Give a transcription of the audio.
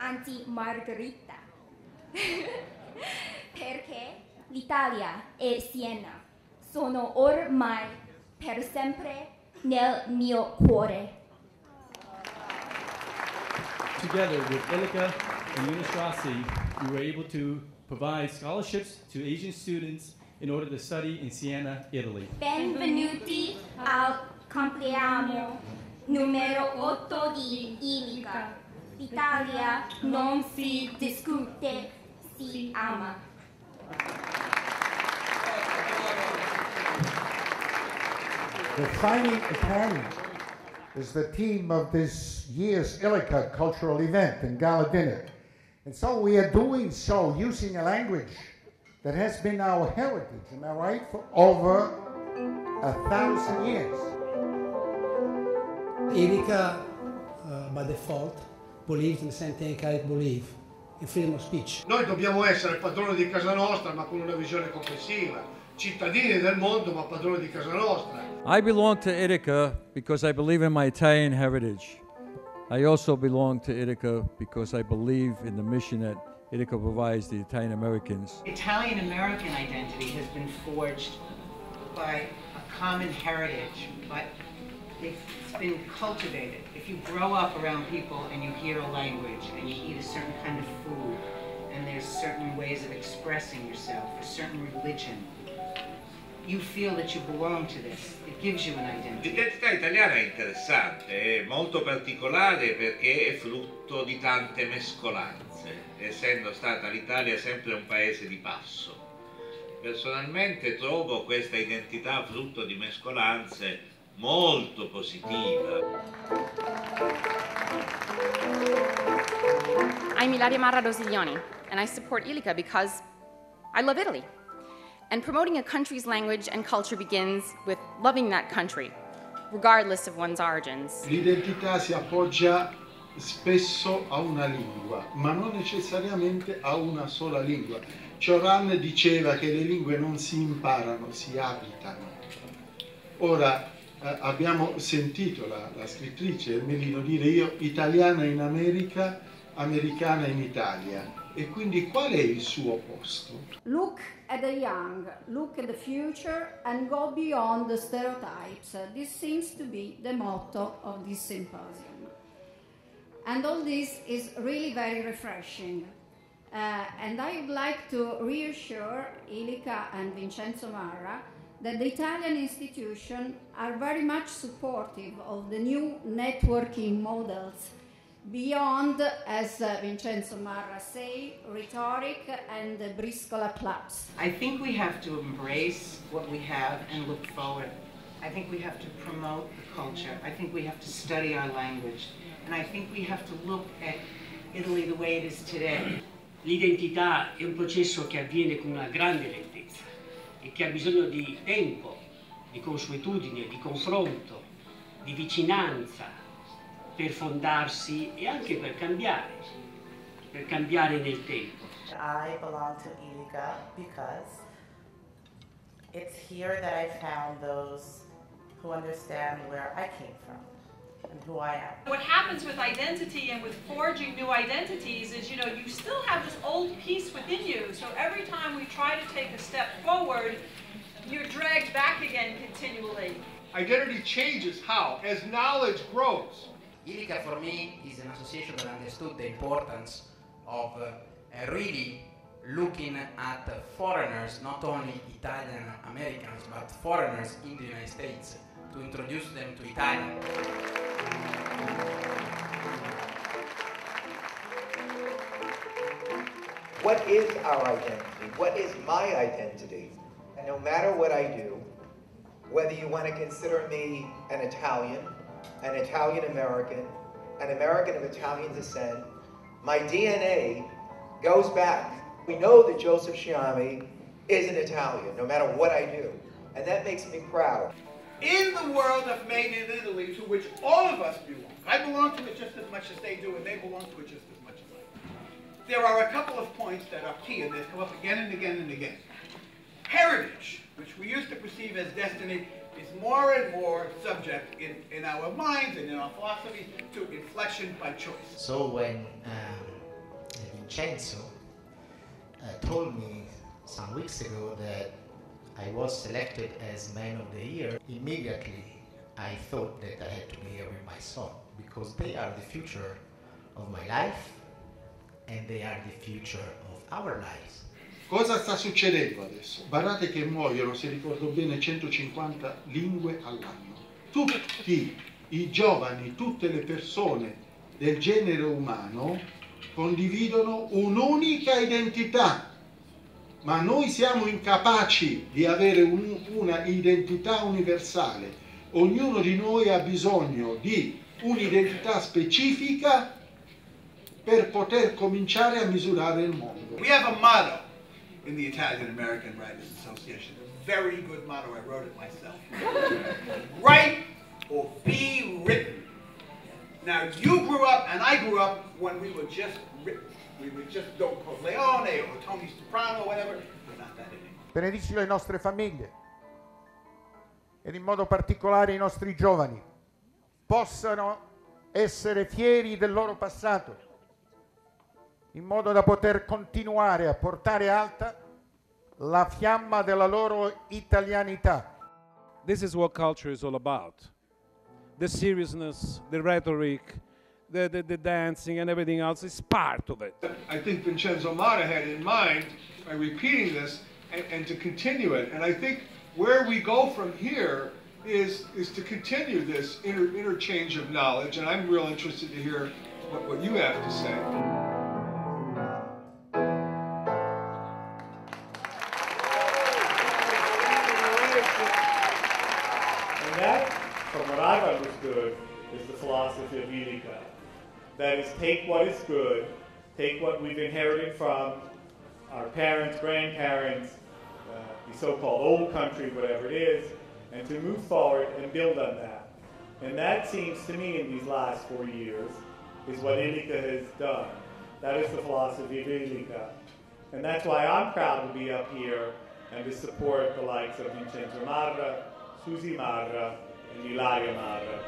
anti-margherita. Perché l'Italia e Siena sono ormai per sempre nel mio cuore. Together with ILICA and University, we were able to provide scholarships to Asian students in order to study in Siena, Italy. Benvenuti al compleanno numero 8 di ILICA. L'Italia non si discute, si ama. Defining Italian is the theme of this year's ILICA cultural event and gala dinner. And so we are doing so using a language that has been our heritage, am I right, for over 1,000 years. ILICA, by default, believes in the same thing I believe, in freedom of speech. Noi dobbiamo essere padroni di casa nostra, ma con una visione complessiva. Cittadini del mondo, ma padroni di casa nostra. I belong to ILICA because I believe in my Italian heritage. I also belong to ILICA because I believe in the mission that ILICA provides the Italian Americans. Italian American identity has been forged by a common heritage, but it's been cultivated. If you grow up around people and you hear a language and you eat a certain kind of food and there's certain ways of expressing yourself, a certain religion, you feel that you belong to this. It gives you an identity. L'identità italiana è interessante, è molto particolare perché è frutto di tante mescolanze, essendo stata l'Italia sempre un paese di passo. Personalmente trovo questa identità frutto di mescolanze molto positiva. I'm Ilaria Marra Rosiglioni, and I support ILICA because I love Italy. And promoting a country's language and culture begins with loving that country, regardless of one's origins. L'identità si appoggia spesso a una lingua, ma non necessariamente a una sola lingua. Cioran diceva che le lingue non si imparano, si abitano. Ora, abbiamo sentito la scrittrice Ermelino dire io italiana in America, americana in Italia. E quindi qual è il suo posto? Look at the young, look at the future and go beyond the stereotypes. This seems to be the motto of this symposium. And all this is really very refreshing. And I would like to reassure ILICA and Vincenzo Marra that the Italian institutions are very much supportive of the new networking models beyond, as Vincenzo Marra say, rhetoric and briscola clubs. I think we have to embrace what we have and look forward. I think we have to promote the culture. I think we have to study our language. And I think we have to look at Italy the way it is today. L'identità è un processo che avviene con una grande lentezza e che ha bisogno di tempo, di consuetudine, di confronto, di vicinanza, per fondarsi e anche per cambiare nel tempo. I belong to ILICA because it's here that I found those who understand where I came from and who I am. What happens with identity and with forging new identities is, you know, you still have this old piece within you, so every time we try to take a step forward, you're dragged back again continually. Identity changes how? As knowledge grows. ILICA for me is an association that understood the importance of really looking at foreigners, not only Italian Americans, but foreigners in the United States, to introduce them to Italian. What is our identity? What is my identity? And no matter what I do, whether you want to consider me an Italian American, an American of Italian descent, my DNA goes back. We know that Joseph Sciammi is an Italian, no matter what I do, and that makes me proud. In the world of Made in Italy, to which all of us belong, I belong to it just as much as they do, and they belong to it just as much as I do. There are a couple of points that are key, and they come up again and again and again. Heritage, which we used to perceive as destiny, is more and more subject in our minds and in our philosophy to inflection by choice. So when Vincenzo told me some weeks ago that I was selected as Man of the Year, immediately I thought that I had to be here with my son, because they are the future of my life and they are the future of our lives. Cosa sta succedendo adesso? Guardate che muoiono, se ricordo bene, 150 lingue all'anno. Tutti i giovani, tutte le persone del genere umano condividono un'unica identità, ma noi siamo incapaci di avere una identità universale. Ognuno di noi ha bisogno di un'identità specifica per poter cominciare a misurare il mondo. We have a motto in the Italian American Writers Association, a very good motto, I wrote it myself. Write or be written. Now you grew up and I grew up when we were just written. We were just Don Corleone or Tony Soprano or whatever. We're not that anymore. Benedici le nostre famiglie ed in modo particolare i nostri giovani possano essere fieri del loro passato, in modo da poter continuare a portare alta la fiamma della loro italianità. This is what culture is all about. The seriousness, the rhetoric, the dancing and everything else is part of it. I think Vincenzo Motta had in mind, by repeating this, and to continue it. And I think where we go from here is to continue this interchange of knowledge. And I'm real interested to hear what you have to say. That, from what I've understood, is the philosophy of ILICA. That is, take what is good, take what we've inherited from our parents, grandparents, the so-called old country, whatever it is, and to move forward and build on that. And that seems to me in these last 4 years is what ILICA has done. That is the philosophy of ILICA. And that's why I'm proud to be up here and to support the likes of Vincenzo Marra, Susi Marra, and Ilaria Marra.